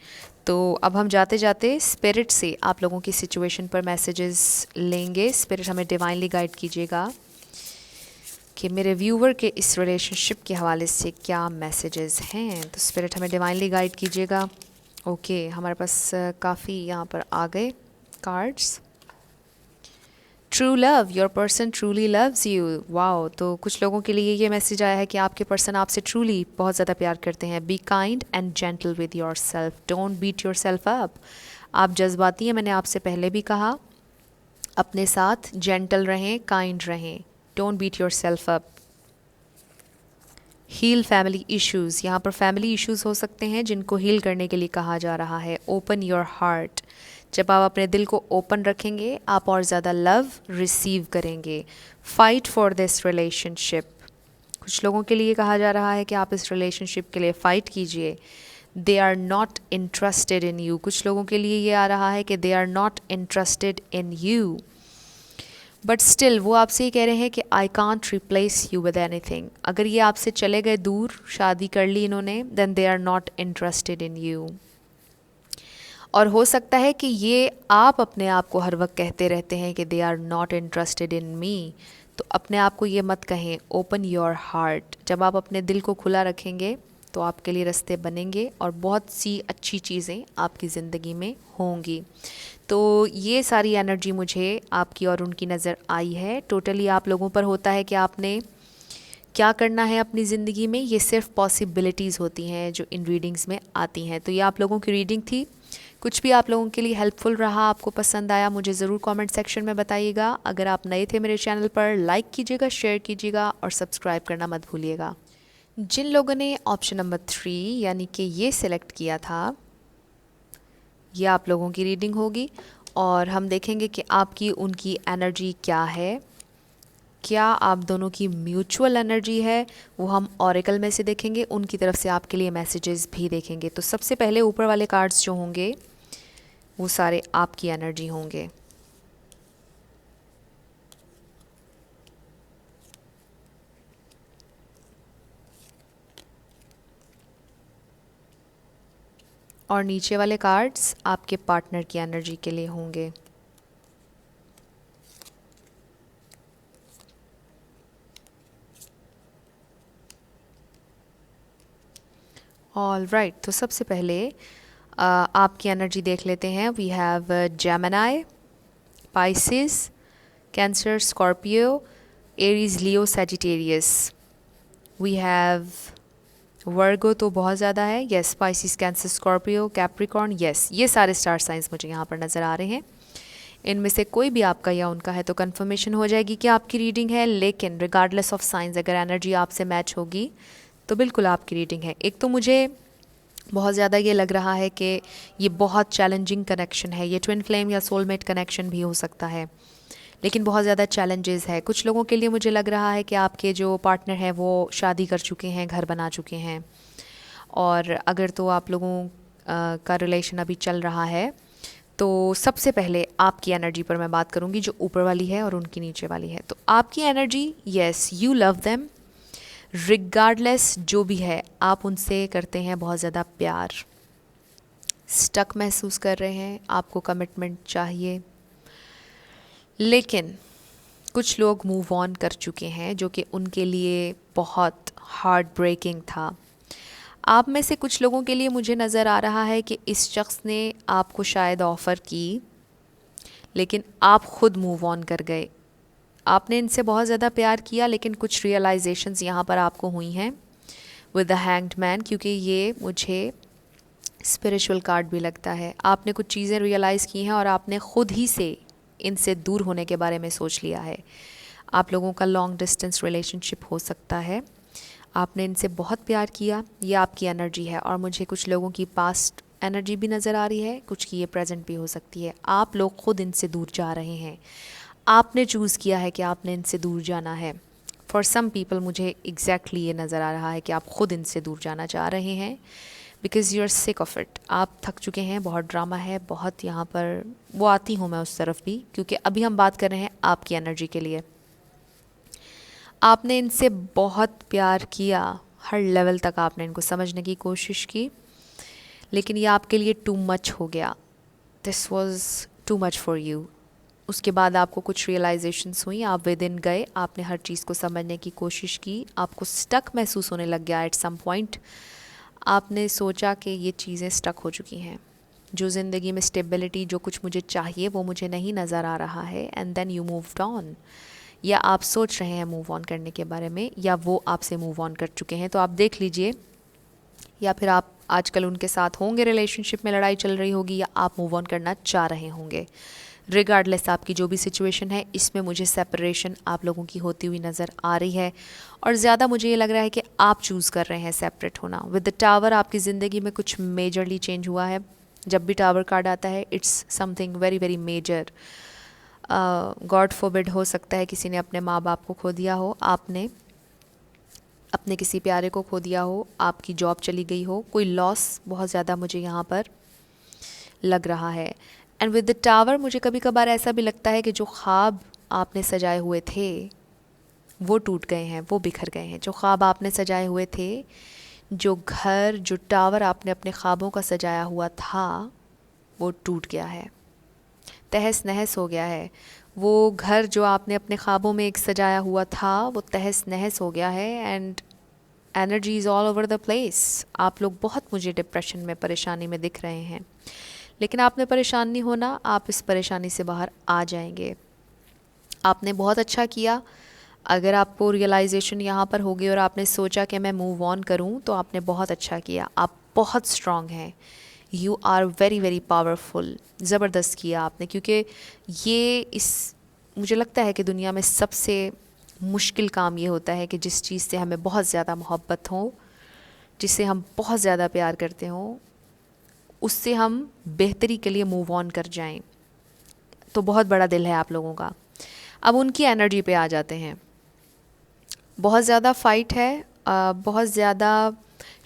तो अब हम जाते जाते स्पिरिट से आप लोगों की सिचुएशन पर मैसेजेस लेंगे। स्पिरिट हमें डिवाइनली गाइड कीजिएगा कि मेरे व्यूवर के इस रिलेशनशिप के हवाले से क्या मैसेजेस हैं। तो स्पिरिट हमें डिवाइनली गाइड कीजिएगा। ओके, हमारे पास काफ़ी यहाँ पर आ गए cards. True love, your person truly loves you. Wow, तो कुछ लोगों के लिए ये मैसेज आया है कि आपके पर्सन आपसे ट्रूली बहुत ज़्यादा प्यार करते हैं। Be kind and gentle with yourself, don't beat yourself up. आप जज्बाती हैं, मैंने आपसे पहले भी कहा, अपने साथ जेंटल रहें, काइंड रहें, don't beat yourself up. Heal family issues, यहाँ पर फैमिली इश्यूज़ हो सकते हैं जिनको हील करने के लिए कहा जा रहा है। ओपन योर हार्ट, जब आप अपने दिल को ओपन रखेंगे आप और ज़्यादा लव रिसीव करेंगे। फाइट फॉर दिस रिलेशनशिप, कुछ लोगों के लिए कहा जा रहा है कि आप इस रिलेशनशिप के लिए फ़ाइट कीजिए। They are not interested in you, कुछ लोगों के लिए ये आ रहा है कि they are not interested in you, but still वो आपसे ये कह रहे हैं कि I can't replace you with anything. अगर ये आपसे चले गए दूर, शादी कर ली इन्होंने, then they are not interested in you. और हो सकता है कि ये आप अपने आप को हर वक्त कहते रहते हैं कि they are not interested in me, तो अपने आप को ये मत कहें। ओपन योर हार्ट, जब आप अपने दिल को खुला रखेंगे तो आपके लिए रास्ते बनेंगे और बहुत सी अच्छी चीज़ें आपकी ज़िंदगी में होंगी। तो ये सारी एनर्जी मुझे आपकी और उनकी नज़र आई है। टोटली आप लोगों पर होता है कि आपने क्या करना है अपनी ज़िंदगी में, ये सिर्फ पॉसिबिलिटीज़ होती हैं जो इन रीडिंग्स में आती हैं। तो ये आप लोगों की रीडिंग थी, कुछ भी आप लोगों के लिए हेल्पफुल रहा, आपको पसंद आया, मुझे ज़रूर कमेंट सेक्शन में बताइएगा। अगर आप नए थे मेरे चैनल पर, लाइक कीजिएगा, शेयर कीजिएगा और सब्सक्राइब करना मत भूलिएगा। जिन लोगों ने ऑप्शन नंबर 3 यानी कि ये सिलेक्ट किया था, ये आप लोगों की रीडिंग होगी और हम देखेंगे कि आपकी उनकी एनर्जी क्या है, क्या आप दोनों की म्यूचुअल एनर्जी है, वो हम ऑरेकल में से देखेंगे। उनकी तरफ से आपके लिए मैसेजेस भी देखेंगे। तो सबसे पहले ऊपर वाले कार्ड्स जो होंगे वो सारे आपकी एनर्जी होंगे। और नीचे वाले कार्ड्स आपके पार्टनर की एनर्जी के लिए होंगे। ऑल राइट, तो सबसे पहले आपकी एनर्जी देख लेते हैं। We have Gemini, Pisces, Cancer, Scorpio, Aries, Leo, Sagittarius. We have Virgo तो बहुत ज़्यादा है, yes, Pisces, Cancer, Scorpio, Capricorn, yes, ये सारे स्टार साइंस मुझे यहाँ पर नज़र आ रहे हैं। इनमें से कोई भी आपका या उनका है तो कंफर्मेशन हो जाएगी कि आपकी रीडिंग है। लेकिन रिगार्डलेस ऑफ साइंस अगर एनर्जी आपसे मैच होगी तो बिल्कुल आपकी रीडिंग है। एक तो मुझे बहुत ज़्यादा ये लग रहा है कि ये बहुत चैलेंजिंग कनेक्शन है, ये ट्विन फ्लेम या सोलमेट कनेक्शन भी हो सकता है, लेकिन बहुत ज़्यादा चैलेंजेस है। कुछ लोगों के लिए मुझे लग रहा है कि आपके जो पार्टनर हैं वो शादी कर चुके हैं, घर बना चुके हैं, और अगर तो आप लोगों का रिलेशन अभी चल रहा है तो सबसे पहले आपकी एनर्जी पर मैं बात करूँगी जो ऊपर वाली है और उनकी नीचे वाली है। तो आपकी energy, yes, you love them, regardless जो भी है आप उनसे करते हैं बहुत ज़्यादा प्यार, स्टक महसूस कर रहे हैं, आपको कमिटमेंट चाहिए। लेकिन कुछ लोग मूव ऑन कर चुके हैं जो कि उनके लिए बहुत हार्ट ब्रेकिंग था। आप में से कुछ लोगों के लिए मुझे नज़र आ रहा है कि इस शख्स ने आपको शायद ऑफ़र की, लेकिन आप खुद मूव ऑन कर गए। आपने इनसे बहुत ज़्यादा प्यार किया, लेकिन कुछ रियलाइजेशंस यहाँ पर आपको हुई हैं विद द हैंग्ड मैन, क्योंकि ये मुझे स्पिरिचुअल कार्ड भी लगता है। आपने कुछ चीज़ें रियलाइज़ की हैं और आपने ख़ुद ही से इनसे दूर होने के बारे में सोच लिया है। आप लोगों का लॉन्ग डिस्टेंस रिलेशनशिप हो सकता है। आपने इनसे बहुत प्यार किया, ये आपकी एनर्जी है। और मुझे कुछ लोगों की पास्ट एनर्जी भी नज़र आ रही है, कुछ की ये प्रेजेंट भी हो सकती है। आप लोग खुद इनसे दूर जा रहे हैं, आपने चूज़ किया है कि आपने इनसे दूर जाना है। फॉर सम पीपल मुझे एग्जैक्टली ये नज़र आ रहा है कि आप खुद इनसे दूर जाना चाह रहे हैं, because you are sick of it. आप थक चुके हैं, बहुत ड्रामा है, बहुत यहाँ पर वो आती हूँ मैं उस तरफ भी, क्योंकि अभी हम बात कर रहे हैं आपकी एनर्जी के लिए। आपने इनसे बहुत प्यार किया, हर लेवल तक आपने इनको समझने की कोशिश की, लेकिन ये आपके लिए टू मच हो गया। This was too much for you. उसके बाद आपको कुछ रियलाइजेशंस हुई, आप विद इन गए, आपने हर चीज़ को समझने की कोशिश की, आपको स्टक महसूस होने लग गया एट सम पॉइंट। आपने सोचा कि ये चीज़ें स्टक हो चुकी हैं, जो ज़िंदगी में स्टेबिलिटी, जो कुछ मुझे चाहिए वो मुझे नहीं नज़र आ रहा है, and then you moved on. या आप सोच रहे हैं मूव ऑन करने के बारे में, या वो आपसे मूव ऑन कर चुके हैं। तो आप देख लीजिए, या फिर आप आजकल उनके साथ होंगे, रिलेशनशिप में लड़ाई चल रही होगी, या आप मूव ऑन करना चाह रहे होंगे। रिगार्डलेस आपकी जो भी सिचुएशन है, इसमें मुझे सेपरेशन आप लोगों की होती हुई नज़र आ रही है। और ज़्यादा मुझे ये लग रहा है कि आप चूज़ कर रहे हैं सेपरेट होना। विद द टावर आपकी ज़िंदगी में कुछ मेजरली चेंज हुआ है। जब भी टावर कार्ड आता है, it's something very very major. God forbid, हो सकता है किसी ने अपने माँ बाप को खो दिया हो, आपने अपने किसी प्यारे को खो दिया हो, आपकी जॉब चली गई हो, कोई लॉस बहुत ज़्यादा मुझे यहाँ पर लग रहा है। एंड विद द टावर मुझे कभी कभार ऐसा भी लगता है कि जो ख्वाब आपने सजाए हुए थे वो टूट गए हैं, वो बिखर गए हैं। जो ख्वाब आपने सजाए हुए थे, जो घर, जो टावर आपने अपने ख्वाबों का सजाया हुआ था, वो टूट गया है, तहस नहस हो गया है। वो घर जो आपने अपने ख्वाबों में एक सजाया हुआ था, वो तहस नहस हो गया है। And energy is all over the place. आप लोग बहुत मुझे डिप्रेशन में, परेशानी में दिख रहे हैं, लेकिन आपने परेशान नहीं होना, आप इस परेशानी से बाहर आ जाएंगे। आपने बहुत अच्छा किया। अगर आपको रियलाइजेशन यहाँ पर होगी और आपने सोचा कि मैं मूव ऑन करूँ, तो आपने बहुत अच्छा किया। आप बहुत स्ट्रॉन्ग हैं, you are very very powerful. ज़बरदस्त किया आपने, क्योंकि ये मुझे लगता है कि दुनिया में सबसे मुश्किल काम ये होता है कि जिस चीज़ से हमें बहुत ज़्यादा मोहब्बत हो, जिससे हम बहुत ज़्यादा प्यार करते हों, उससे हम बेहतरी के लिए मूव ऑन कर जाएं। तो बहुत बड़ा दिल है आप लोगों का। अब उनकी एनर्जी पे आ जाते हैं। बहुत ज़्यादा फ़ाइट है, बहुत ज़्यादा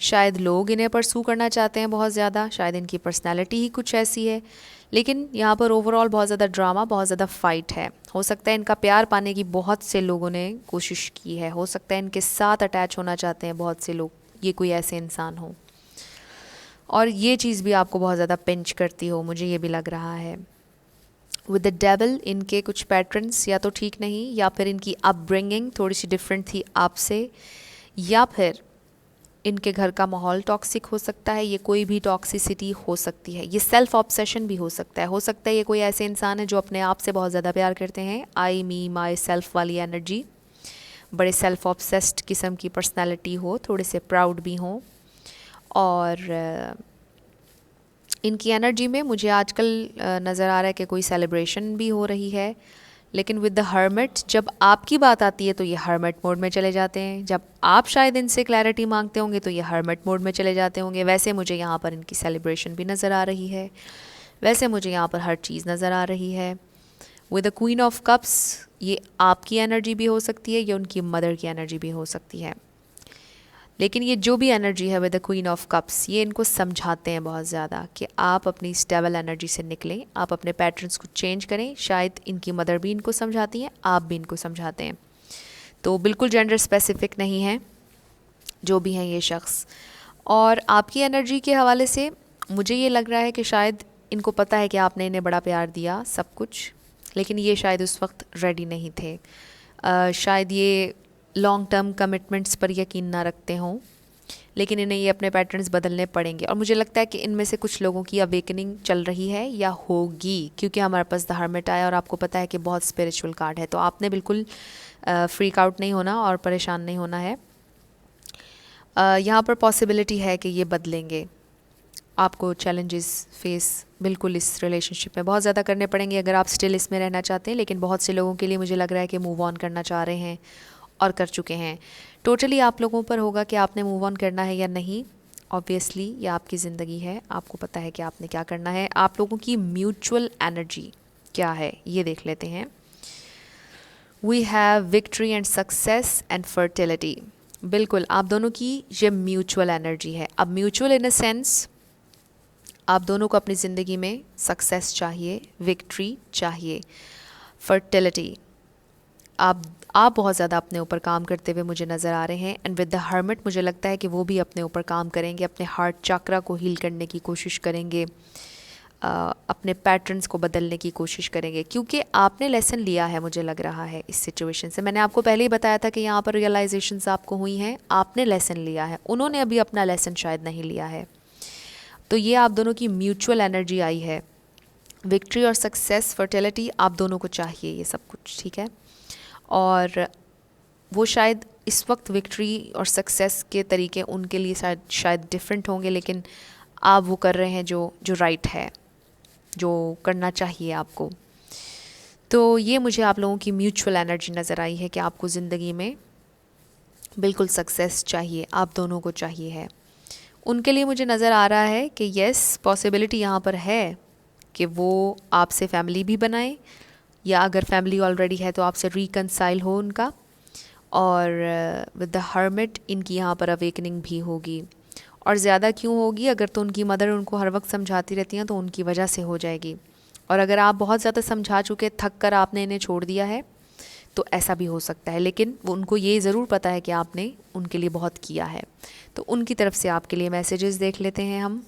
शायद लोग इन्हें परसू करना चाहते हैं, बहुत ज़्यादा शायद इनकी पर्सनैलिटी ही कुछ ऐसी है। लेकिन यहाँ पर ओवरऑल बहुत ज़्यादा ड्रामा, बहुत ज़्यादा फ़ाइट है। हो सकता है इनका प्यार पाने की बहुत से लोगों ने कोशिश की है, हो सकता है इनके साथ अटैच होना चाहते हैं बहुत से लोग, ये कोई ऐसे इंसान हो। और ये चीज़ भी आपको बहुत ज़्यादा पिंच करती हो, मुझे ये भी लग रहा है। विद द डेविल, इनके कुछ पैटर्न्स या तो ठीक नहीं, या फिर इनकी अपब्रिंगिंग थोड़ी सी डिफरेंट थी आपसे, या फिर इनके घर का माहौल टॉक्सिक हो सकता है। ये कोई भी टॉक्सिसिटी हो सकती है, ये सेल्फ ऑब्सेशन भी हो सकता है ये कोई ऐसे इंसान है जो अपने आप से बहुत ज़्यादा प्यार करते हैं, आई मी माई सेल्फ वाली एनर्जी, बड़े सेल्फ ऑब्सेस्ड किस्म की पर्सनैलिटी हो, थोड़े से प्राउड भी हों। और इनकी एनर्जी में मुझे आजकल नज़र आ रहा है कि कोई सेलिब्रेशन भी हो रही है। लेकिन विद द हर्मिट, जब आपकी बात आती है तो ये हर्मिट मोड में चले जाते हैं। जब आप शायद इनसे क्लैरिटी मांगते होंगे तो ये हर्मिट मोड में चले जाते होंगे। वैसे मुझे यहाँ पर इनकी सेलिब्रेशन भी नज़र आ रही है, वैसे मुझे यहाँ पर हर चीज़ नज़र आ रही है। With the queen of cups, ये आपकी एनर्जी भी हो सकती है, ये उनकी मदर की एनर्जी भी हो सकती है। लेकिन ये जो भी एनर्जी है with the queen of cups, ये इनको समझाते हैं बहुत ज़्यादा कि आप अपनी स्टेबल एनर्जी से निकलें, आप अपने पैटर्न्स को चेंज करें। शायद इनकी मदर भी इनको समझाती हैं, आप भी इनको समझाते हैं। तो बिल्कुल जेंडर स्पेसिफिक नहीं है जो भी हैं ये शख्स। और आपकी एनर्जी के हवाले से मुझे ये लग रहा है कि शायद इनको पता है कि आपने इन्हें बड़ा प्यार दिया सब कुछ, लेकिन ये शायद उस वक्त रेडी नहीं थे। शायद ये लॉन्ग टर्म कमिटमेंट्स पर यकीन ना रखते हों, लेकिन इन्हें ये अपने पैटर्न्स बदलने पड़ेंगे। और मुझे लगता है कि इनमें से कुछ लोगों की अवेकनिंग चल रही है या होगी, क्योंकि हमारे पास द हर्मिट आया और आपको पता है कि बहुत स्पिरिचुअल कार्ड है। तो आपने बिल्कुल फ्रीक आउट नहीं होना और परेशान नहीं होना है। यहाँ पर पॉसिबिलिटी है कि ये बदलेंगे। आपको चैलेंजेस फेस बिल्कुल इस रिलेशनशिप में बहुत ज़्यादा करने पड़ेंगे अगर आप स्टिल इसमें रहना चाहते हैं। लेकिन बहुत से लोगों के लिए मुझे लग रहा है कि मूव ऑन करना चाह रहे हैं और कर चुके हैं। टोटली आप लोगों पर होगा कि आपने मूव ऑन करना है या नहीं। ऑब्वियसली ये आपकी ज़िंदगी है, आपको पता है कि आपने क्या करना है। आप लोगों की म्यूचुअल एनर्जी क्या है ये देख लेते हैं। We have victory and success and fertility. बिल्कुल आप दोनों की ये म्यूचुअल एनर्जी है। अब म्यूचुअल इन अ सेंस, आप दोनों को अपनी ज़िंदगी में सक्सेस चाहिए, विक्ट्री चाहिए, फर्टिलिटी। आप बहुत ज़्यादा अपने ऊपर काम करते हुए मुझे नज़र आ रहे हैं। एंड विद द हर्मिट मुझे लगता है कि वो भी अपने ऊपर काम करेंगे, अपने हार्ट चक्रा को हील करने की कोशिश करेंगे, अपने पैटर्न्स को बदलने की कोशिश करेंगे, क्योंकि आपने लेसन लिया है मुझे लग रहा है इस सिचुएशन से। मैंने आपको पहले ही बताया था कि यहाँ पर रियलाइजेशंस आपको हुई हैं, आपने लेसन लिया है, उन्होंने अभी अपना लेसन शायद नहीं लिया है। तो ये आप दोनों की म्यूचुअल एनर्जी आई है। विक्ट्री और सक्सेस, फर्टिलिटी, आप दोनों को चाहिए ये सब कुछ, ठीक है। और वो शायद इस वक्त विक्ट्री और सक्सेस के तरीके उनके लिए शायद डिफरेंट होंगे, लेकिन आप वो कर रहे हैं जो राइट है, जो करना चाहिए आपको। तो ये मुझे आप लोगों की म्यूचुअल एनर्जी नज़र आई है कि आपको ज़िंदगी में बिल्कुल सक्सेस चाहिए, आप दोनों को चाहिए है। उनके लिए मुझे नज़र आ रहा है कि यस, पॉसिबिलिटी यहाँ पर है कि वो आपसे फैमिली भी बनाएं, या अगर फैमिली ऑलरेडी है तो आपसे रिकनसाइल हो उनका। और विद द हर्मिट इनकी यहाँ पर अवेकनिंग भी होगी। और ज़्यादा क्यों होगी, अगर तो उनकी मदर उनको हर वक्त समझाती रहती हैं तो उनकी वजह से हो जाएगी। और अगर आप बहुत ज़्यादा समझा चुके, थक कर आपने इन्हें छोड़ दिया है, तो ऐसा भी हो सकता है। लेकिन वो उनको ये ज़रूर पता है कि आपने उनके लिए बहुत किया है। तो उनकी तरफ से आपके लिए मैसेजेस देख लेते हैं हम।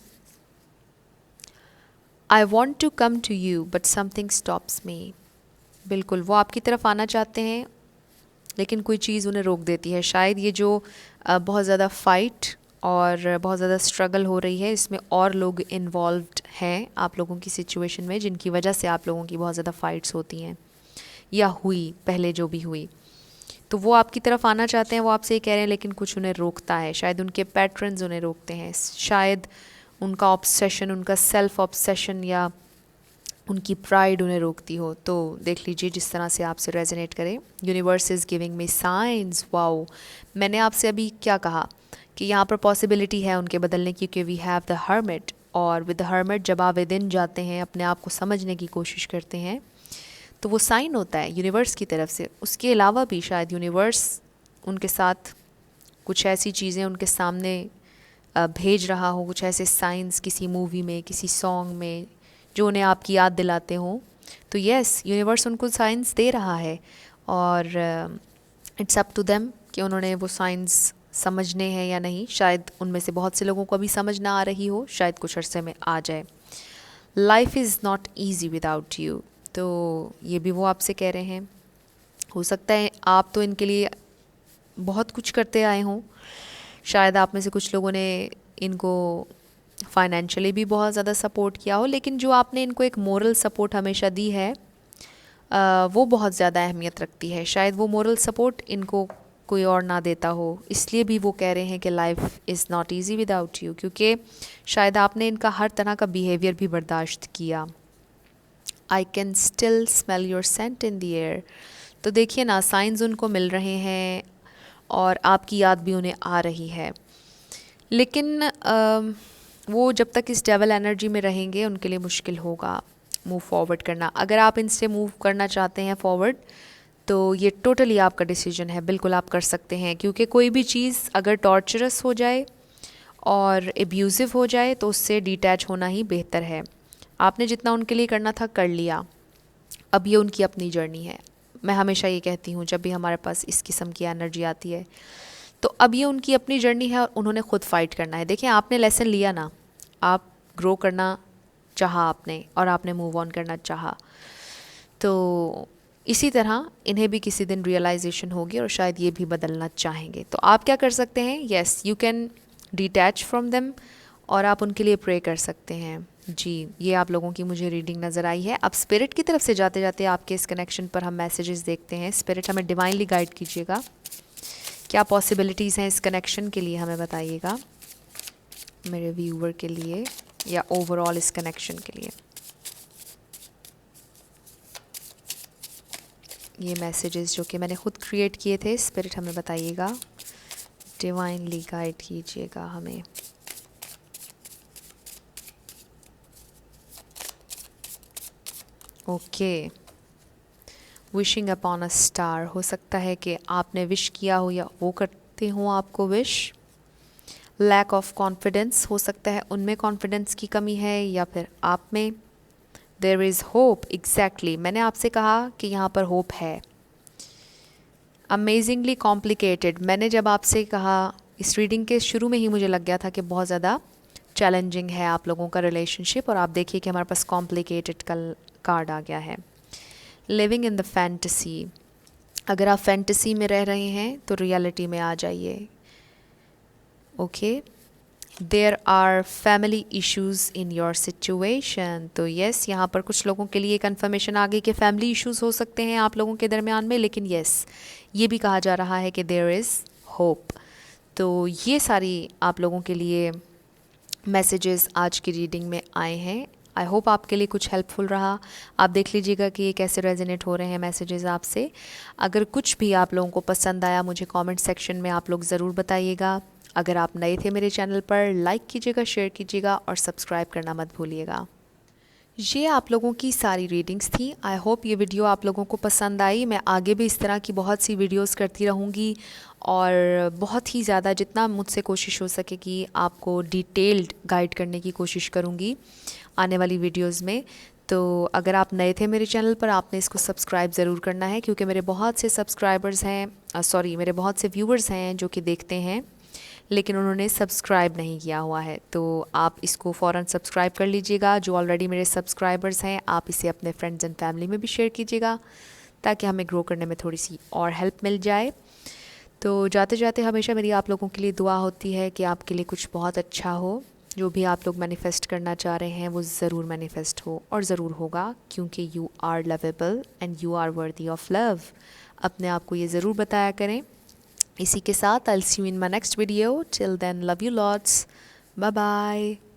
I want to come to you but something stops me. बिल्कुल वो आपकी तरफ आना चाहते हैं, लेकिन कोई चीज़ उन्हें रोक देती है। शायद ये जो बहुत ज़्यादा फ़ाइट और बहुत ज़्यादा स्ट्रगल हो रही है, इसमें और लोग इन्वॉल्व्ड हैं आप लोगों की सिचुएशन में, जिनकी वजह से आप लोगों की बहुत ज़्यादा फ़ाइट्स होती हैं या हुई पहले जो भी हुई। तो वो आपकी तरफ आना चाहते हैं, वो आपसे ये कह रहे हैं, लेकिन कुछ उन्हें रोकता है। शायद उनके पैटर्न्स उन्हें रोकते हैं, शायद उनका ऑब्सेशन, उनका सेल्फ ऑब्सेशन या उनकी प्राइड उन्हें रोकती हो। तो देख लीजिए जिस तरह से आपसे रेजोनेट करे। Universe is giving me science. Wow, मैंने आपसे अभी क्या कहा कि यहाँ पर पॉसिबिलिटी है उनके बदलने की, क्योंकि वी हैव द हर्मिट। और विद द हर्मिट जब आप विद इन जाते हैं, अपने आप को समझने की कोशिश करते हैं, तो वो साइन होता है यूनिवर्स की तरफ से। उसके अलावा भी शायद यूनिवर्स उनके साथ कुछ ऐसी चीज़ें उनके सामने भेज रहा हो, कुछ ऐसे साइंस किसी मूवी में, किसी सॉन्ग में, जो उन्हें आपकी याद दिलाते हों। तो यस, यूनिवर्स उनको साइंस दे रहा है और इट्स अप टू देम कि उन्होंने वो साइंस समझने हैं या नहीं, शायद उनमें से बहुत से लोगों को अभी समझ ना आ रही हो, शायद कुछ अरसे में आ जाए। Life is not easy without you, तो ये भी वो आपसे कह रहे हैं। हो सकता है आप तो इनके लिए बहुत कुछ करते आए हों, शायद आप में से कुछ लोगों ने इनको फाइनेंशियली भी बहुत ज़्यादा सपोर्ट किया हो, लेकिन जो आपने इनको एक मोरल सपोर्ट हमेशा दी है वो बहुत ज़्यादा अहमियत रखती है। शायद वो मोरल सपोर्ट इनको कोई और ना देता हो, इसलिए भी वो कह रहे हैं कि life is not easy without you, क्योंकि शायद आपने इनका हर तरह का बिहेवियर भी बर्दाश्त किया। I can still smell your scent in the air. तो देखिए ना, साइंस उनको मिल रहे हैं और आपकी याद भी उन्हें आ रही है, लेकिन वो जब तक इस डेवल एनर्जी में रहेंगे उनके लिए मुश्किल होगा मूव फॉरवर्ड करना। अगर आप इनसे मूव करना चाहते हैं फॉरवर्ड, तो ये टोटली आपका डिसीजन है, बिल्कुल आप कर सकते हैं, क्योंकि कोई भी चीज़ अगर टॉर्चरस हो जाए और एब्यूज़िव हो जाए तो उससे डिटैच होना ही बेहतर है। आपने जितना उनके लिए करना था कर लिया, अब ये उनकी अपनी जर्नी है। मैं हमेशा ये कहती हूँ जब भी हमारे पास इस किस्म की एनर्जी आती है, तो अब ये उनकी अपनी जर्नी है और उन्होंने खुद फाइट करना है। देखिए, आपने लेसन लिया ना, आप ग्रो करना चाहा आपने और आपने मूव ऑन करना चाहा, तो इसी तरह इन्हें भी किसी दिन रियलाइजेशन होगी और शायद ये भी बदलना चाहेंगे। तो आप क्या कर सकते हैं, yes you can detach from them, और आप उनके लिए प्रे कर सकते हैं। जी, ये आप लोगों की मुझे रीडिंग नज़र आई है। अब स्पिरिट की तरफ से जाते जाते आपके इस कनेक्शन पर हम मैसेजेस देखते हैं। स्पिरिट हमें डिवाइनली गाइड कीजिएगा, क्या पॉसिबिलिटीज़ हैं इस कनेक्शन के लिए, हमें बताइएगा, मेरे व्यूवर के लिए या ओवरऑल इस कनेक्शन के लिए। ये मैसेजेस जो कि मैंने खुद क्रिएट किए थे, स्पिरिट हमें बताइएगा, डिवाइनली गाइड कीजिएगा हमें। Okay, wishing upon a star, हो सकता है कि आपने विश किया हो या वो करते हो आपको विश। लैक ऑफ कॉन्फिडेंस, हो सकता है उनमें कॉन्फिडेंस की कमी है या फिर आप में। देयर इज़ होप, एग्जैक्टली, मैंने आपसे कहा कि यहाँ पर होप है। अमेजिंगली कॉम्प्लिकेटेड, मैंने जब आपसे कहा इस रीडिंग के शुरू में ही मुझे लग गया था कि बहुत ज़्यादा चैलेंजिंग है आप लोगों का रिलेशनशिप, और आप देखिए कि हमारे पास कॉम्प्लिकेटेड कार्ड आ गया है। लिविंग इन द फैंटेसी, अगर आप फैंटेसी में रह रहे हैं तो रियलिटी में आ जाइए। Okay, there are family issues in your situation, तो येस, यहाँ पर कुछ लोगों के लिए कन्फर्मेशन आ गई कि फैमिली इश्यूज़ हो सकते हैं आप लोगों के दरमियान में, लेकिन येस, ये भी कहा जा रहा है कि देयर इज़ होप। तो ये सारी आप लोगों के लिए मैसेजेस आज की रीडिंग में आए हैं। आई होप आपके लिए कुछ हेल्पफुल रहा। आप देख लीजिएगा कि ये कैसे रेजोनेट हो रहे हैं मैसेजेस आपसे। अगर कुछ भी आप लोगों को पसंद आया, मुझे कमेंट सेक्शन में आप लोग ज़रूर बताइएगा। अगर आप नए थे मेरे चैनल पर, लाइक कीजिएगा, शेयर कीजिएगा और सब्सक्राइब करना मत भूलिएगा। ये आप लोगों की सारी रीडिंग्स थी। आई होप ये वीडियो आप लोगों को पसंद आई। मैं आगे भी इस तरह की बहुत सी वीडियोस करती रहूँगी और बहुत ही ज़्यादा जितना मुझसे कोशिश हो सके कि आपको डिटेल्ड गाइड करने की कोशिश करूँगी आने वाली वीडियोस में। तो अगर आप नए थे मेरे चैनल पर, आपने इसको सब्सक्राइब ज़रूर करना है, क्योंकि मेरे बहुत से सब्सक्राइबर्स हैं, मेरे बहुत से व्यूवर्स हैं जो कि देखते हैं लेकिन उन्होंने सब्सक्राइब नहीं किया हुआ है। तो आप इसको फ़ौरन सब्सक्राइब कर लीजिएगा। जो ऑलरेडी मेरे सब्सक्राइबर्स हैं, आप इसे अपने फ्रेंड्स एंड फैमिली में भी शेयर कीजिएगा, ताकि हमें ग्रो करने में थोड़ी सी और हेल्प मिल जाए। तो जाते जाते हमेशा मेरी आप लोगों के लिए दुआ होती है कि आपके लिए कुछ बहुत अच्छा हो। जो भी आप लोग मैनिफेस्ट करना चाह रहे हैं वो ज़रूर मैनिफेस्ट हो और ज़रूर होगा, क्योंकि you are lovable and you are worthy of love. अपने आप को ये ज़रूर बताया करें। इसी के साथ I'll see you in my next video. Till then, love you lots. Bye bye.